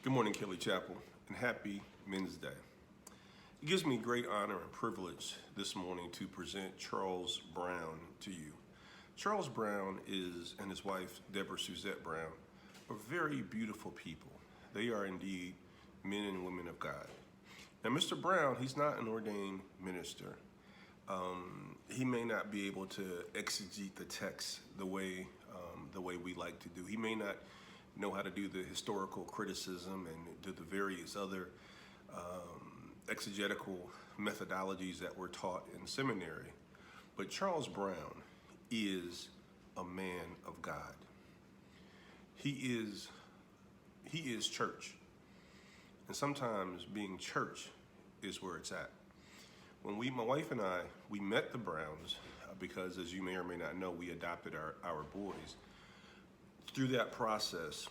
Good morning, Kelley Chapel, and happy Men's Day. It gives me great honor and privilege this morning to present Charles Brown to you. Charles Brown and his wife, Deborah Suzette Brown, are very beautiful people. They are indeed men and women of God. Now, Mr. Brown, he's not an ordained minister. He may not be able to exegete the text the way we like to do. He may not know how to do the historical criticism and do the various other exegetical methodologies that were taught in seminary. But Charles Brown is a man of God. He is church. And sometimes being church is where it's at. My wife and I, we met the Browns because, as you may or may not know, we adopted our boys. Through that process,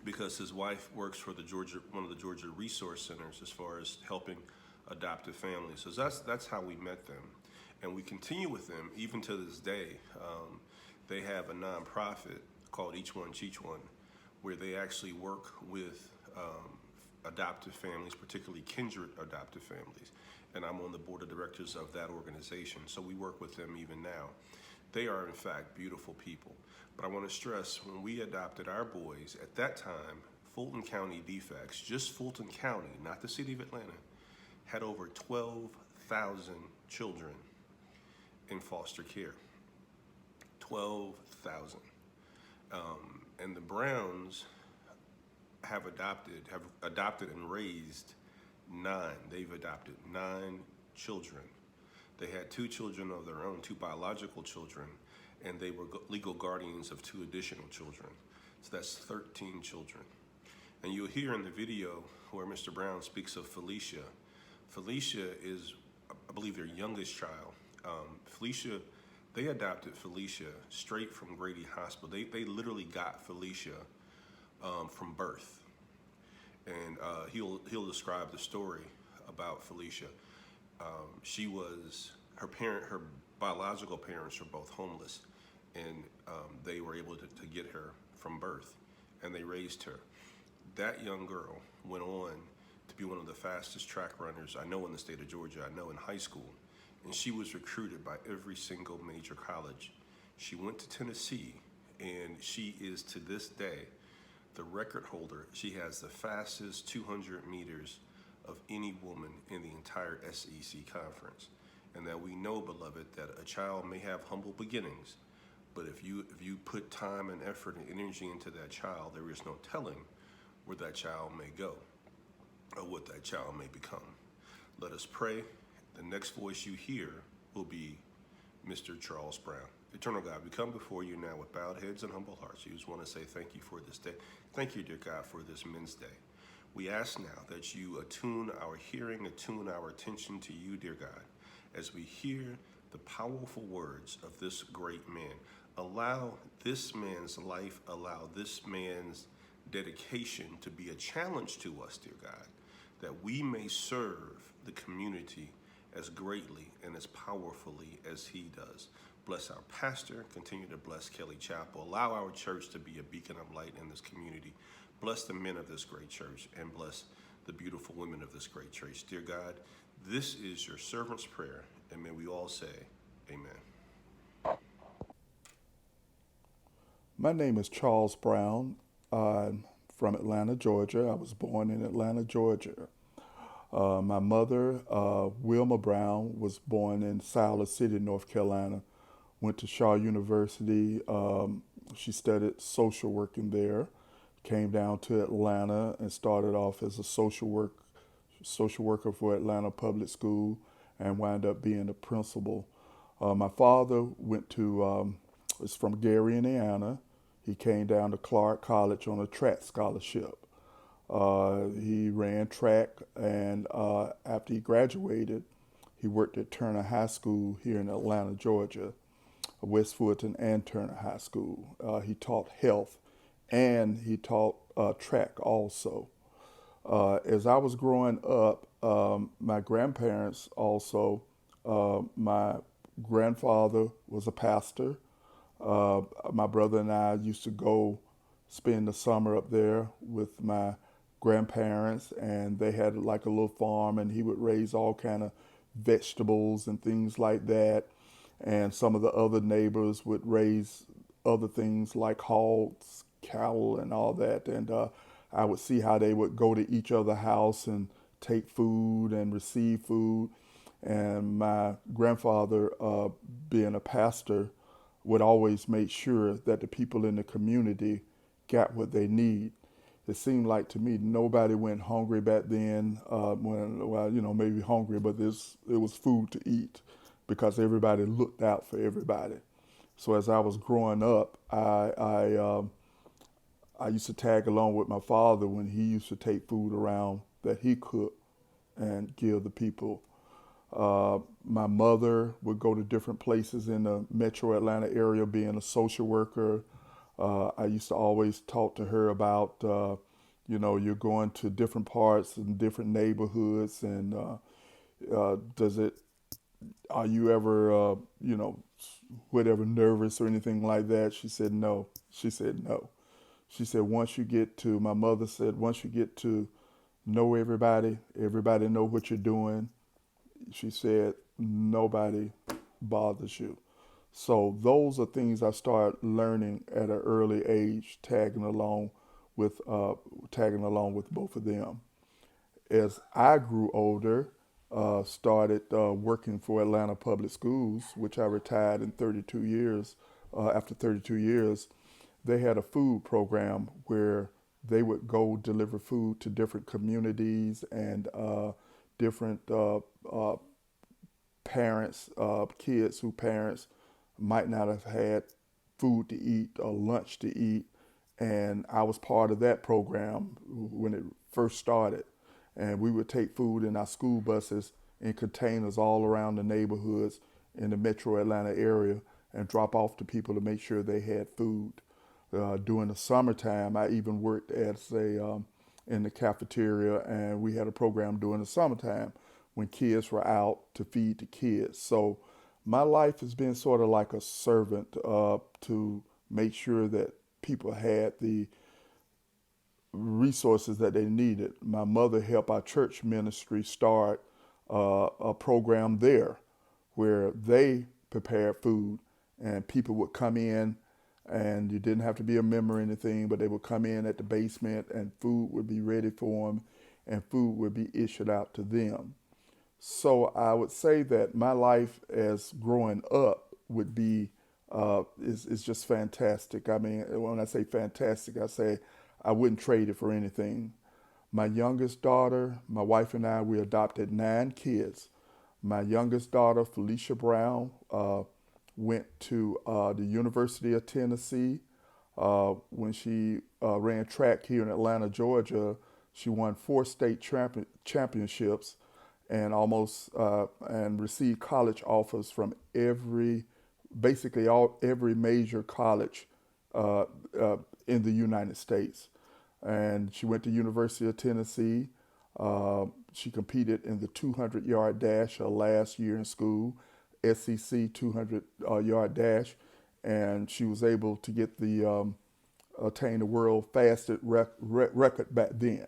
because his wife works for one of the Georgia resource centers as far as helping adoptive families. So that's how we met them. And we continue with them even to this day. They have a nonprofit called Each One Teach One, where they actually work with adoptive families, particularly kindred adoptive families. And I'm on the board of directors of that organization. So we work with them even now. They are, in fact, beautiful people. But I want to stress, when we adopted our boys, at that time, Fulton County DFACS, just Fulton County, not the city of Atlanta, had over 12,000 children in foster care. 12,000. And the Browns have adopted and raised 9. They've adopted 9 children. They had 2 children of their own, 2 biological children, and they were legal guardians of 2 additional children. So that's 13 children. And you'll hear in the video where Mr. Brown speaks of Felicia. Felicia is, I believe, their youngest child. They adopted Felicia straight from Grady Hospital. They literally got Felicia from birth. And he'll describe the story about Felicia. Her biological parents were both homeless, and they were able to get her from birth, and they raised her. That young girl went on to be one of the fastest track runners I know in the state of Georgia, I know in high school, and she was recruited by every single major college. She went to Tennessee, and she is to this day the record holder. She has the fastest 200 meters of any woman in the entire SEC conference. And that we know, beloved, that a child may have humble beginnings, but if you put time and effort and energy into that child, there is no telling where that child may go or what that child may become. Let us pray. The next voice you hear will be Mr. Charles Brown. Eternal God, we come before you now with bowed heads and humble hearts. We just want to say thank you for this day. Thank you, dear God, for this Men's Day. We ask now that you attune our hearing, attune our attention to you, dear God, as we hear the powerful words of this great man. Allow this man's life, allow this man's dedication to be a challenge to us, dear God, that we may serve the community as greatly and as powerfully as he does. Bless our pastor, continue to bless Kelley Chapel. Allow our church to be a beacon of light in this community. Bless the men of this great church and bless the beautiful women of this great church. Dear God, this is your servant's prayer, and may we all say, amen. My name is Charles Brown. I'm from Atlanta, Georgia. I was born in Atlanta, Georgia. My mother, Wilma Brown, was born in Silas City, North Carolina. Went to Shaw University. She studied social working there. Came down to Atlanta and started off as a social worker for Atlanta Public School and wound up being a principal. My father was from Gary, Indiana. He came down to Clark College on a track scholarship. He ran track, and after he graduated, he worked at Turner High School here in Atlanta, Georgia, West Fulton and Turner High School. He taught health, and he taught track also. As I was growing up, my grandparents also, my grandfather was a pastor. My brother and I used to go spend the summer up there with my grandparents, and they had like a little farm, and he would raise all kind of vegetables and things like that. And some of the other neighbors would raise other things like hogs, cattle, and all that. And I would see how they would go to each other's house and take food and receive food. And my grandfather, being a pastor, would always make sure that the people in the community got what they need. It seemed like to me nobody went hungry back then. Well, maybe hungry, but it was food to eat because everybody looked out for everybody. So as I was growing up, I used to tag along with my father when he used to take food around that he cooked and give the people. My mother would go to different places in the metro Atlanta area being a social worker. I used to always talk to her about, you're going to different parts and different neighborhoods, and does it, are you ever, whatever, nervous or anything like that? She said no. She said no. She said my mother said, once you get to know everybody, everybody know what you're doing. She said, nobody bothers you. So those are things I started learning at an early age, tagging along with both of them. As I grew older, started working for Atlanta Public Schools, which I retired in 32 years. After 32 years, they had a food program where they would go deliver food to different communities and different parents, kids who parents might not have had food to eat or lunch to eat. And I was part of that program when it first started. And we would take food in our school buses in containers all around the neighborhoods in the metro Atlanta area and drop off to people to make sure they had food. During the summertime, I even worked in the cafeteria, and we had a program during the summertime when kids were out to feed the kids. So my life has been sort of like a servant to make sure that people had the resources that they needed. My mother helped our church ministry start a program there where they prepared food, and people would come in, and you didn't have to be a member or anything, but they would come in at the basement and food would be ready for them and food would be issued out to them. So I would say that my life as growing up would be is just fantastic. I mean, when I say fantastic, I say I wouldn't trade it for anything. My youngest daughter, my wife and I, we adopted 9 kids. My youngest daughter, Felicia Brown, went to the University of Tennessee. When she ran track here in Atlanta, Georgia, she won 4 state championships and and received college offers from every major college uh, in the United States. And she went to University of Tennessee. She competed in the 200-yard dash her last year in school, SEC 200-yard dash, and she was able to get attain the world fastest record back then.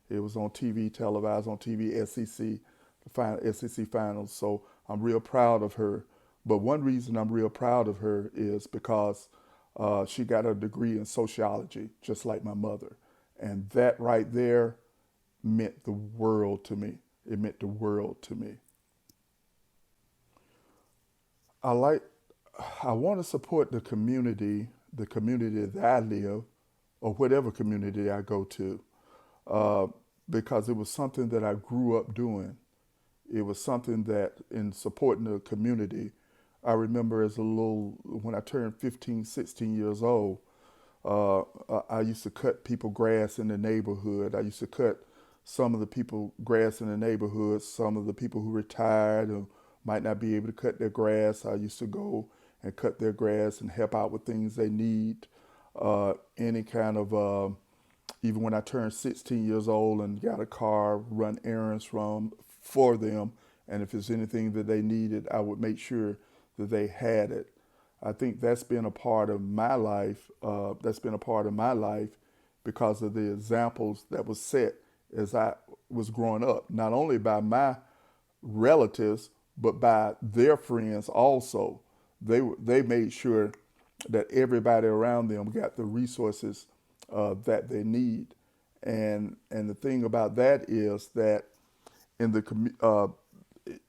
It was on TV, televised on TV, SEC, the final SEC finals. So I'm real proud of her. But one reason I'm real proud of her is because she got a degree in sociology, just like my mother. And that right there meant the world to me. It meant the world to me. I like, I want to support the community that I live, or whatever community I go to, uh, because it was something that I grew up doing. It was something that, in supporting the community, I remember when I turned 15, 16 years old, I used to cut people grass in the neighborhood. I used to cut some of the people grass in the neighborhood, some of the people who retired or might not be able to cut their grass. I used to go and cut their grass and help out with things they need. Any kind of, even when I turned 16 years old and got a car, run errands for them. And if there's anything that they needed, I would make sure that they had it. I think that's been a part of my life. That's been a part of my life because of the examples that was set as I was growing up, not only by my relatives, but by their friends also. They made sure that everybody around them got the resources that they need. And the thing about that is that in the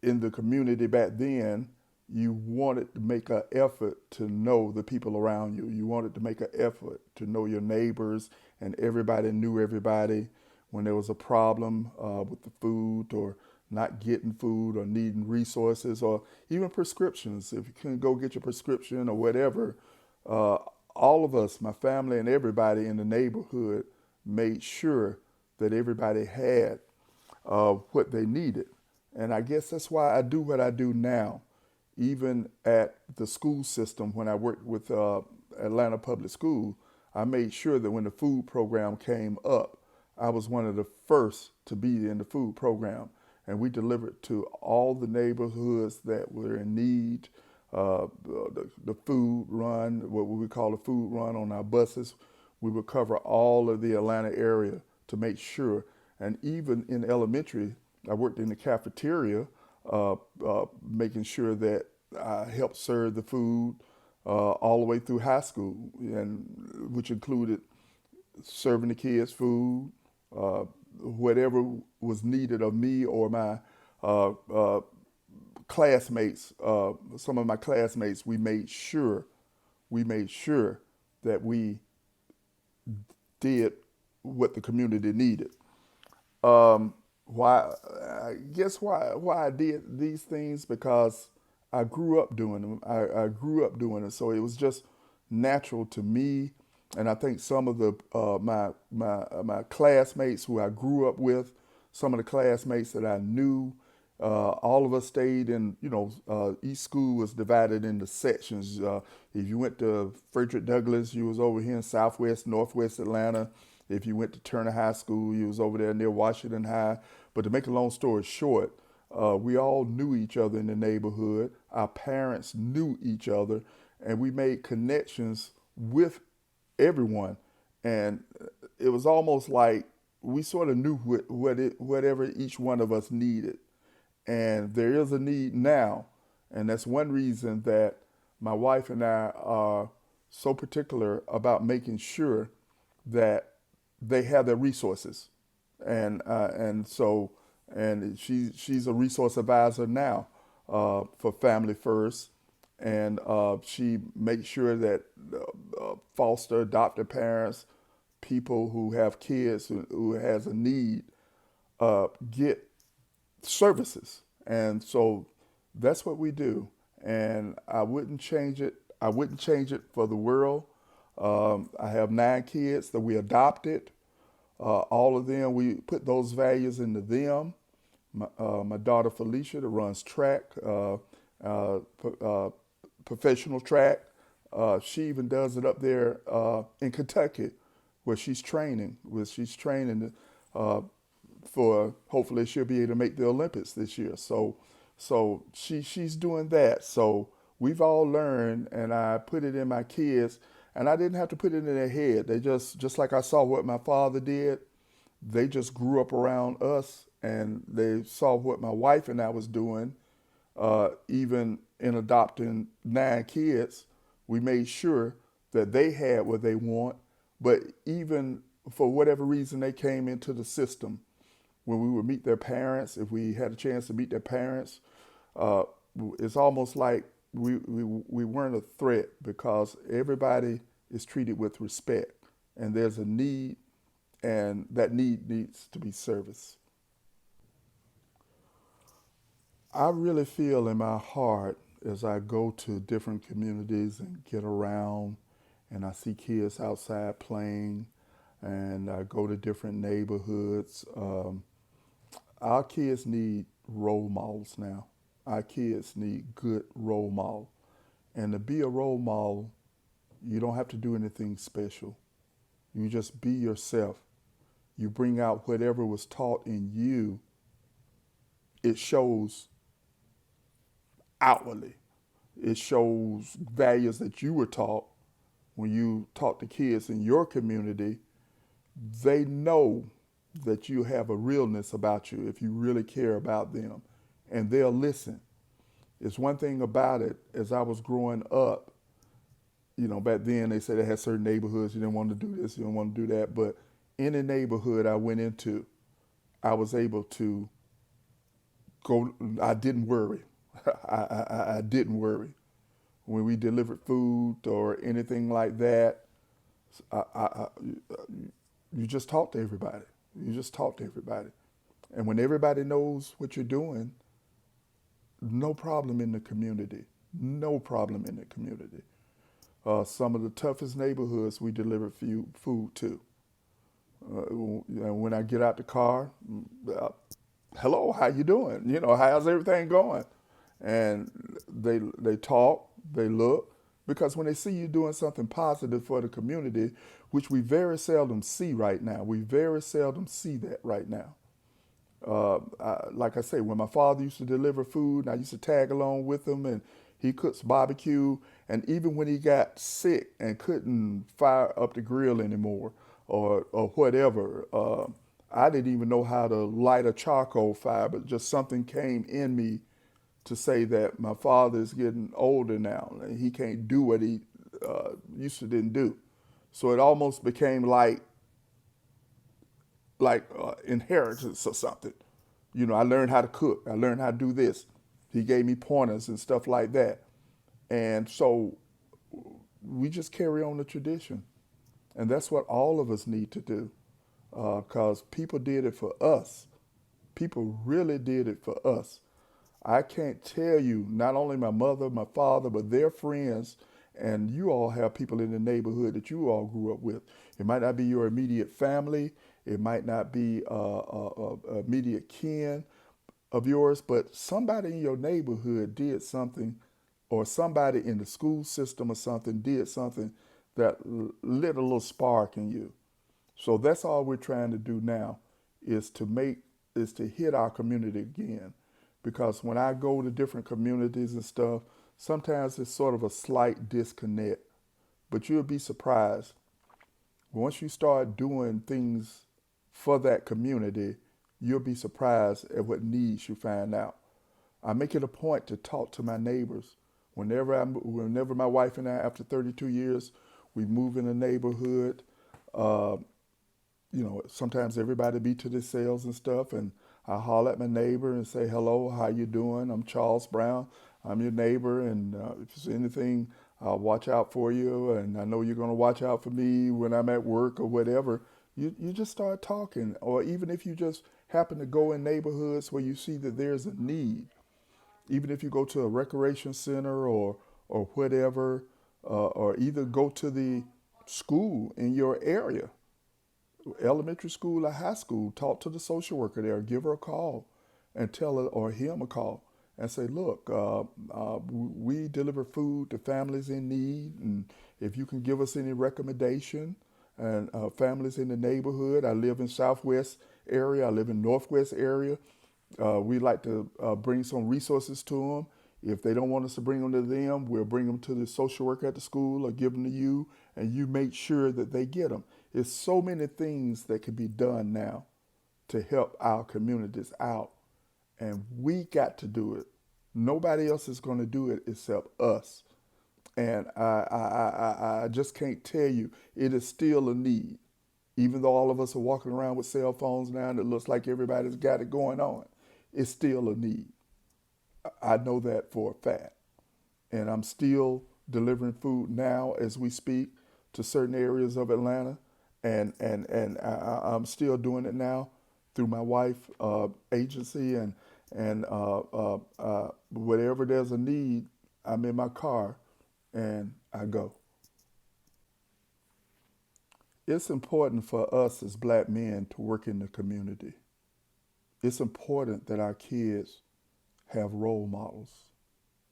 in the community back then, you wanted to make an effort to know the people around you. You wanted to make an effort to know your neighbors, and everybody knew everybody. When there was a problem with the food or not getting food or needing resources or even prescriptions, if you couldn't go get your prescription or whatever, uh, all of us, my family and everybody in the neighborhood, made sure that everybody had what they needed. And I guess that's why I do what I do now. Even at the school system, when I worked with Atlanta Public School, I made sure that when the food program came up, I was one of the first to be in the food program. And we delivered to all the neighborhoods that were in need. The food run, what we would call a food run on our buses, we would cover all of the Atlanta area to make sure. And even in elementary, I worked in the cafeteria, making sure that I helped serve the food all the way through high school, and which included serving the kids food, whatever was needed of me or my uh, uh, classmates. Some of my classmates, we made sure that we did what the community needed. Why? I guess why I did these things, because I grew up doing them. I grew up doing it, so it was just natural to me. And I think some of the my classmates who I grew up with, some of the classmates that I knew, all of us stayed in. Each school was divided into sections. If you went to Frederick Douglass, you was over here in Southwest, Northwest Atlanta. If you went to Turner High School, you was over there near Washington High. But to make a long story short, we all knew each other in the neighborhood. Our parents knew each other, and we made connections with everyone. And it was almost like we sort of knew whatever each one of us needed. And there is a need now. And that's one reason that my wife and I are so particular about making sure that they have their resources. And she's a resource advisor now for Family First, and she makes sure that foster adopted parents, people who have kids who has a need, get services. And so that's what we do. And I wouldn't change it. I wouldn't change it for the world. I have 9 kids that we adopted. All of them, we put those values into them. My daughter Felicia, that runs track, professional track. She even does it up there in Kentucky, where she's training. Uh, for hopefully she'll be able to make the Olympics this year. So she's doing that. So we've all learned, and I put it in my kids, and I didn't have to put it in their head. They just like I saw what my father did. They just grew up around us, and they saw what my wife and I was doing. Even in adopting 9 kids, we made sure that they had what they want. But even for whatever reason they came into the system, when we would meet their parents, if we had a chance to meet their parents, uh, it's almost like we weren't a threat, because everybody is treated with respect, and there's a need, and that need needs to be serviced. I really feel in my heart as I go to different communities and get around, and I see kids outside playing, and I go to different neighborhoods. Our kids need role models now. Our kids need good role models. And to be a role model, you don't have to do anything special. You just be yourself. You bring out whatever was taught in you. It shows outwardly. It shows values that you were taught when you taught the kids in your community. They know that you have a realness about you if you really care about them, and they'll listen. It's one thing about it, as I was growing up, back then they said they had certain neighborhoods, you didn't want to do this, you didn't want to do that, but any neighborhood I went into, I was able to go, I didn't worry. I didn't worry. When we delivered food or anything like that, you just talk to everybody. You just talk to everybody. And when everybody knows what you're doing, no problem in the community. No problem in the community. Some of the toughest neighborhoods we deliver food to. When I get out the car, uh, hello, how you doing? How's everything going? And they talk, they look, because when they see you doing something positive for the community, which we very seldom see right now, we very seldom see that right now. Like I say, when my father used to deliver food, and I used to tag along with him, and he cooks barbecue. And even when he got sick and couldn't fire up the grill anymore, or whatever, I didn't even know how to light a charcoal fire, but just something came in me to say that my father is getting older now, and he can't do what he used to didn't do. So it almost became like inheritance or something. I learned how to cook. I learned how to do this. He gave me pointers and stuff like that. And so we just carry on the tradition. And that's what all of us need to do, because people did it for us. People really did it for us. I can't tell you, not only my mother, my father, but their friends, and you all have people in the neighborhood that you all grew up with. It might not be your immediate family, it might not be immediate kin of yours, but somebody in your neighborhood did something, or somebody in the school system or something did something that lit a little spark in you. So that's all we're trying to do now, is to hit our community again. Because when I go to different communities and stuff, sometimes it's sort of a slight disconnect. But you'll be surprised. Once you start doing things for that community, you'll be surprised at what needs you find out. I make it a point to talk to my neighbors. Whenever my wife and I, after 32 years, we move in a neighborhood, uh, sometimes everybody be to themselves and stuff, and I holler at my neighbor and say, hello, how you doing? I'm Charles Brown. I'm your neighbor, and if there's anything, I'll watch out for you, and I know you're going to watch out for me when I'm at work or whatever. You just start talking, or even if you just happen to go in neighborhoods where you see that there's a need, even if you go to a recreation center or whatever, or either go to the school in your area, elementary school or high school, talk to the social worker there, give her a call and tell her or him a call and say, look, we deliver food to families in need, and if you can give us any recommendation, and families in the neighborhood. I live in Southwest area. I live in Northwest area. We like to bring some resources to them. If they don't want us to bring them to them, we'll bring them to the social worker at the school or give them to you, and you make sure that they get them. There's so many things that can be done now to help our communities out, and we got to do it. Nobody else is going to do it except us. And I just can't tell you, it is still a need. Even though all of us are walking around with cell phones now and it looks like everybody's got it going on, it's still a need. I know that for a fact. And I'm still delivering food now as we speak to certain areas of Atlanta. I'm still doing it now through my wife agency, and whatever there's a need, I'm in my car and I go. It's important for us as black men to work in the community. It's important that our kids have role models.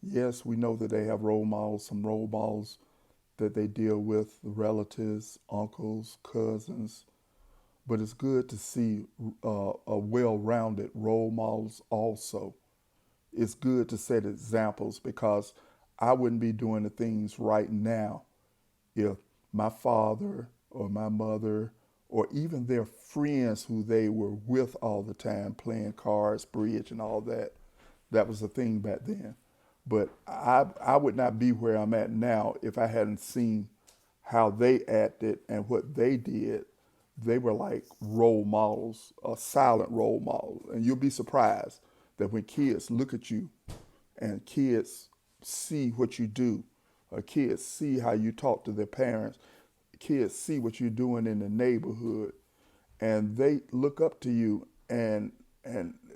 Yes, we know that they have role models, some role models that they deal with, relatives, uncles, cousins, but it's good to see a well-rounded role models also. It's good to set examples, because I wouldn't be doing the things right now if my father or my mother or even their friends who they were with all the time, playing cards, bridge, and all that. That was the thing back then. But I would not be where I'm at now if I hadn't seen how they acted and what they did. They were like role models, silent role models. And you'll be surprised that when kids look at you and kids see what you do, kids see how you talk to their parents, kids see what you're doing in the neighborhood, and they look up to you, and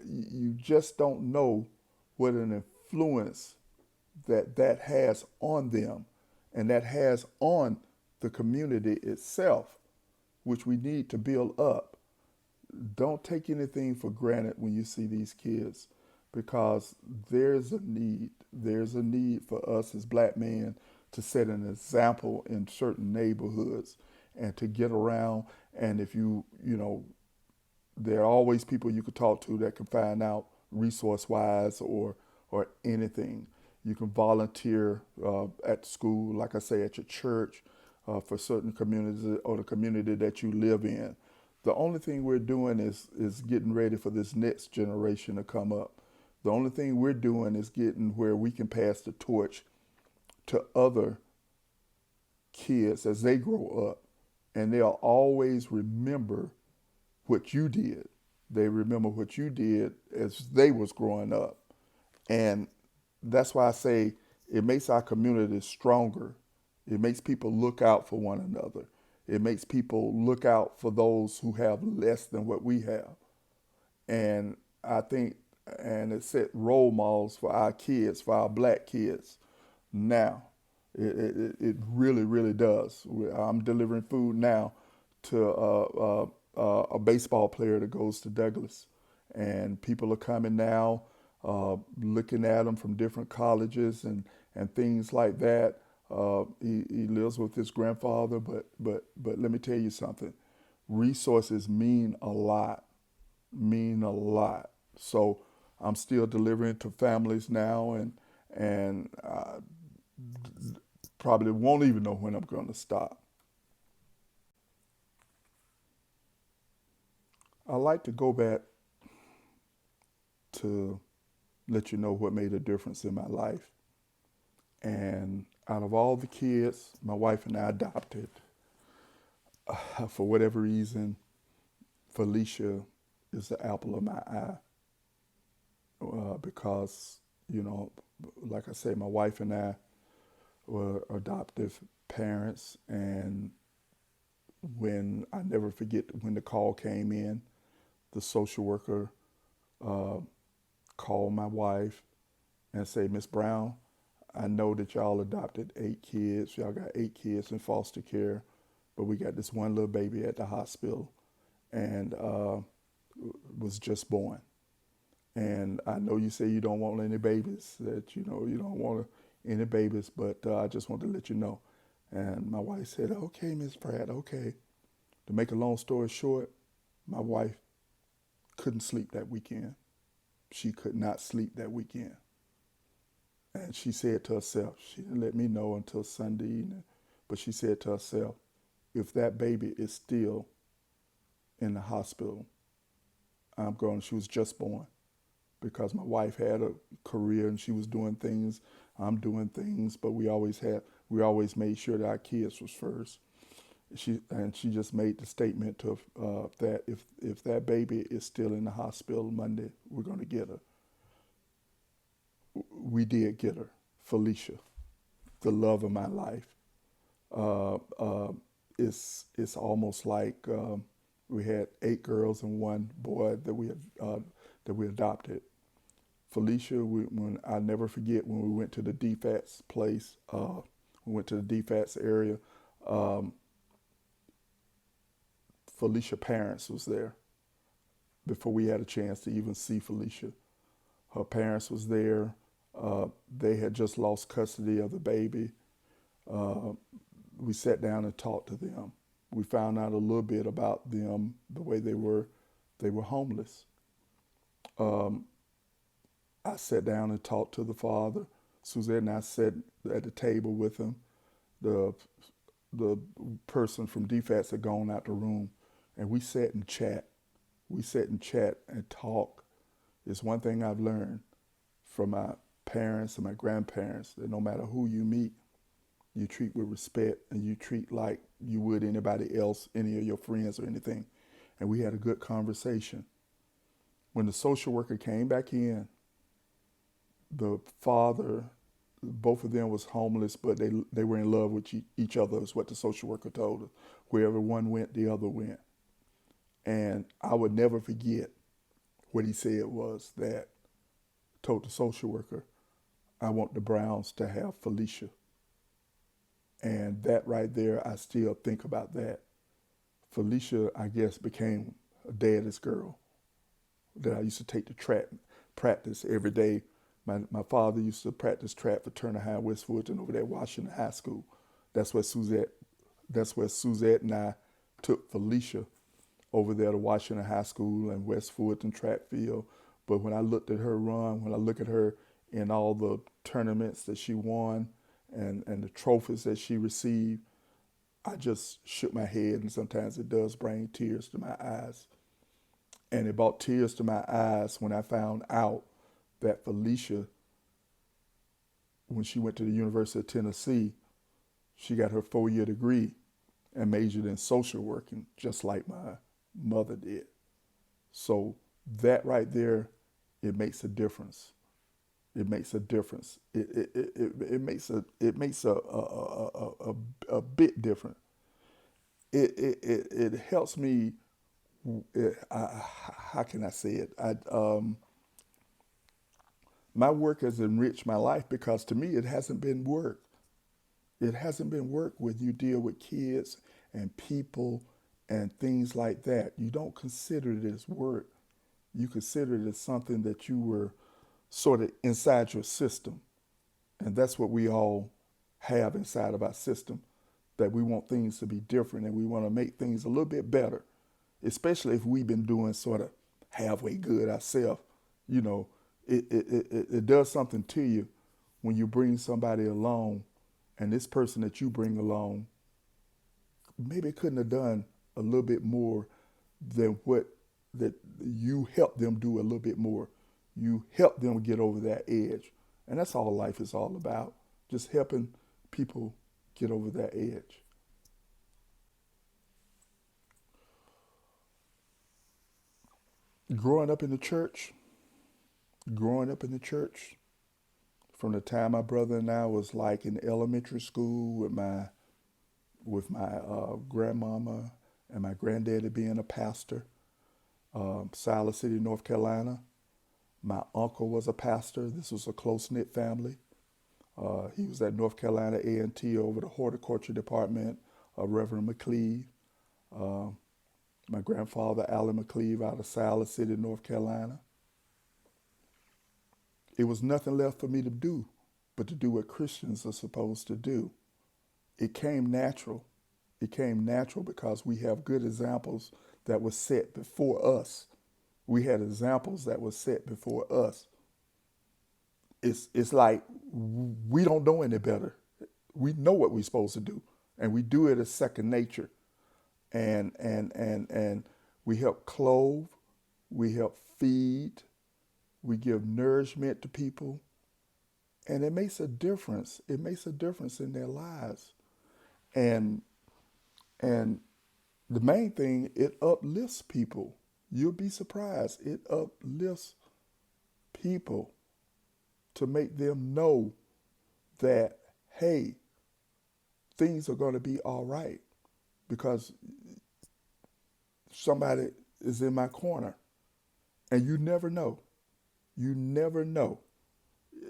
you just don't know what an influence that has on them, and that has on the community itself, which we need to build up. Don't take anything for granted when you see these kids, because there's a need. There's a need for us as black men to set an example in certain neighborhoods and to get around. And if there are always people you could talk to that can find out resource wise or anything. You can volunteer at school, like I say, at your church, for certain communities or the community that you live in. The only thing we're doing is getting ready for this next generation to come up. The only thing we're doing is getting where we can pass the torch to other kids as they grow up. And they'll always remember what you did. They remember what you did as they was growing up. And that's why I say it makes our community stronger. It makes people look out for one another. It makes people look out for those who have less than what we have. And I think, and it set role models for our kids, for our black kids now. It really, really does. I'm delivering food now to a baseball player that goes to Douglas. And people are coming now, looking at him from different colleges and things like that. He lives with his grandfather, but let me tell you something. Resources mean a lot, mean a lot. So I'm still delivering to families now, and probably won't even know when I'm going to stop. I like to go back to let you know what made a difference in my life. And out of all the kids my wife and I adopted, for whatever reason, Felicia is the apple of my eye. Because, like I say, my wife and I were adoptive parents. And I never forget when the call came in, the social worker called my wife and say, "Miss Brown, I know that y'all adopted 8 kids. Y'all got 8 kids in foster care, but we got this one little baby at the hospital and was just born. And I know you say you don't want any babies, that you don't want any babies, but I just want to let you know." And my wife said, "Okay, Miss Pratt, okay." To make a long story short, my wife couldn't sleep that weekend. She could not sleep that weekend. And she said to herself, she didn't let me know until Sunday evening, but she said to herself, if that baby is still in the hospital, she was just born, because my wife had a career and she was doing things, I'm doing things, but we always made sure that our kids was first. She just made the statement to that if that baby is still in the hospital Monday, we're going to get her. We did get her, Felicia, the love of my life. It's almost like we had 8 girls and 1 boy that we adopted. Felicia, when I never forget when we went to the DFATS place, we went to the DFATS area. Felicia's parents was there before we had a chance to even see Felicia. Her parents was there. They had just lost custody of the baby. We sat down and talked to them. We found out a little bit about them, the way they were. They were homeless. I sat down and talked to the father. Suzette and I sat at the table with him. The person from DFATS had gone out the room, and we sat and chat. We sat and chat and talk. It's one thing I've learned from my parents and my grandparents, that no matter who you meet, you treat with respect and you treat like you would anybody else, any of your friends or anything. And we had a good conversation. When the social worker came back in, the father, both of them was homeless, but they were in love with each other, is what the social worker told us. Wherever one went, the other went. And I would never forget what he said was that, told the social worker, I want the Browns to have Felicia. And that right there, I still think about that. Felicia, I guess, became a daddy's girl that I used to take to track practice every day. My father used to practice track for Turner High, West Fulton, over there at Washington High School. That's where Suzette and I took Felicia over there to Washington High School and West Fulton track field. But when I looked at her run, when I look at her in all the tournaments that she won and the trophies that she received, I just shook my head, and sometimes it does bring tears to my eyes. And it brought tears to my eyes when I found out that Felicia, when she went to the University of Tennessee, she got her 4-year degree and majored in social working, just like my mother did. So that right there, it makes a difference. It makes a difference. It makes a bit different. It helps me. How can I say it? My work has enriched my life because to me it hasn't been work. It hasn't been work when you deal with kids and people and things like that. You don't consider it as work. You consider it as something that you were sort of inside your system. And that's what we all have inside of our system, that we want things to be different and we want to make things a little bit better, especially if we've been doing sort of halfway good ourselves. You know, it does something to you when you bring somebody along and this person that you bring along maybe couldn't have done a little bit more than what that you helped them do a little bit more. You help them get over that edge. And that's all life is all about, just helping people get over that edge. Growing up in the church, growing up in the church, from the time my brother and I was like in elementary school with my grandmama and my granddaddy being a pastor, Silas City, North Carolina. My uncle was a pastor. This was a close-knit family. He was at North Carolina A&T over the horticulture department, Reverend McCleve. My grandfather, Allen McCleve, out of Silas City, North Carolina. It was nothing left for me to do but to do what Christians are supposed to do. It came natural. It came natural because we have good examples that were set before us. We had examples that were set before us. It's like we don't know any better. We know what we're supposed to do, and we do it as second nature. And we help clothe, we help feed, we give nourishment to people, and it makes a difference. It makes a difference in their lives. And and the main thing, it uplifts people. You'll be surprised. It uplifts people to make them know that, hey, things are going to be all right because somebody is in my corner. And you never know. You never know.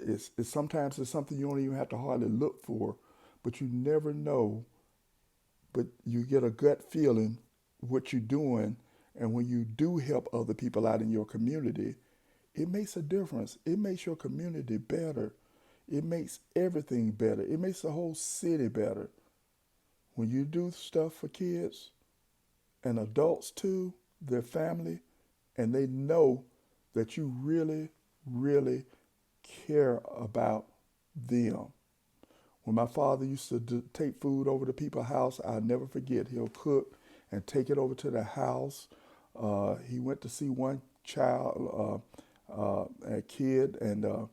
It's sometimes it's something you don't even have to hardly look for, but you never know. But you get a gut feeling what you're doing, and when you do help other people out in your community, it makes a difference. It makes your community better. It makes everything better. It makes the whole city better. When you do stuff for kids and adults too, their family, and they know that you really, really care about them. When my father used to take food over to people's house, I'll never forget. He'll cook and take it over to the house. He went to see one child, a kid, and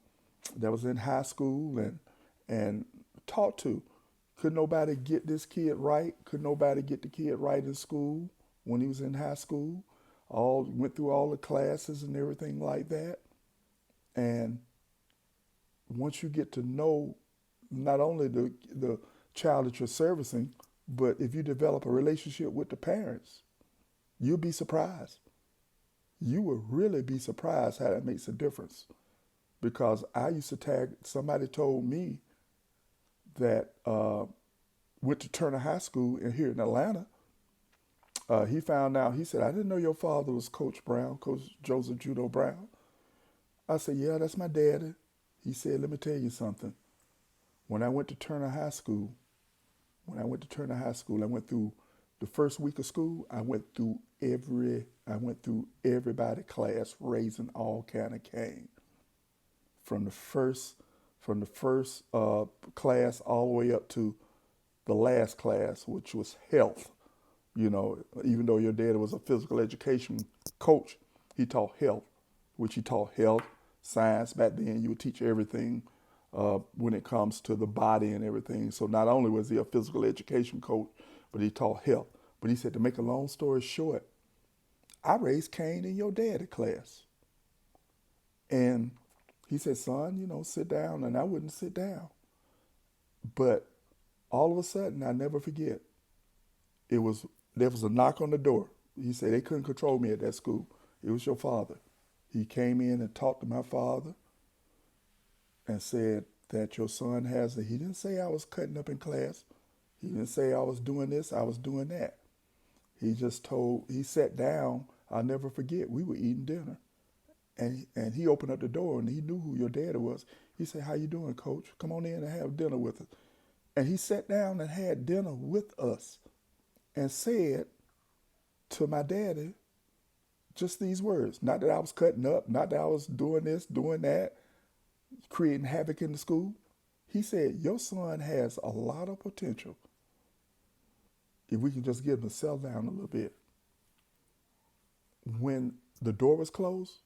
that was in high school, and talked to. Could nobody get this kid right? Could nobody get the kid right in school when he was in high school? All went through all the classes and everything like that. And once you get to know not only the child that you're servicing, but if you develop a relationship with the parents, you'll be surprised. You will really be surprised how that makes a difference. Because I used to somebody told me that went to Turner High School here in Atlanta. He found out, he said, I didn't know your father was Coach Brown, Coach Joseph Judo Brown. I said, yeah, that's my daddy. He said, let me tell you something. When I went to Turner High School, I went through the first week of school, I went through everybody class raising all kind of cane. From the first class all the way up to the last class, which was health. You know, even though your dad was a physical education coach, he taught health, science. Back then, you would teach everything when it comes to the body and everything. So not only was he a physical education coach, but he taught health. But he said, to make a long story short, I raised Cain in your daddy class. And he said, son, sit down. And I wouldn't sit down. But all of a sudden, I never forget, there was a knock on the door. He said, they couldn't control me at that school. It was your father. He came in and talked to my father and said that your son he didn't say I was cutting up in class. He didn't say I was doing this, I was doing that. He sat down, I'll never forget, we were eating dinner. And he opened up the door and he knew who your daddy was. He said, how you doing, coach? Come on in and have dinner with us. And he sat down and had dinner with us and said to my daddy just these words. Not that I was cutting up, not that I was doing this, doing that, creating havoc in the school. He said, your son has a lot of potential if we can just get him to settle down a little bit. When the door was closed,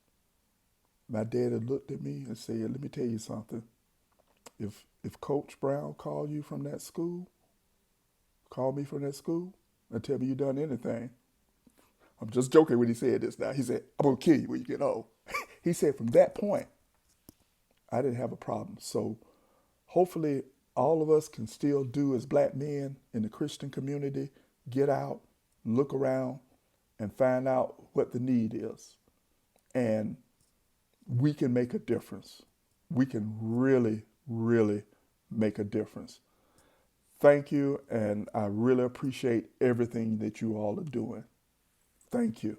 my daddy looked at me and said, let me tell you something. If Coach Brown called me from that school, and tell me you done anything, I'm just joking when he said this now. He said, I'm going to kill you when you get home. He said, from that point, I didn't have a problem. So hopefully all of us can still do as black men in the Christian community, get out, look around, and find out what the need is. And we can make a difference. We can really, really make a difference. Thank you, and I really appreciate everything that you all are doing. Thank you.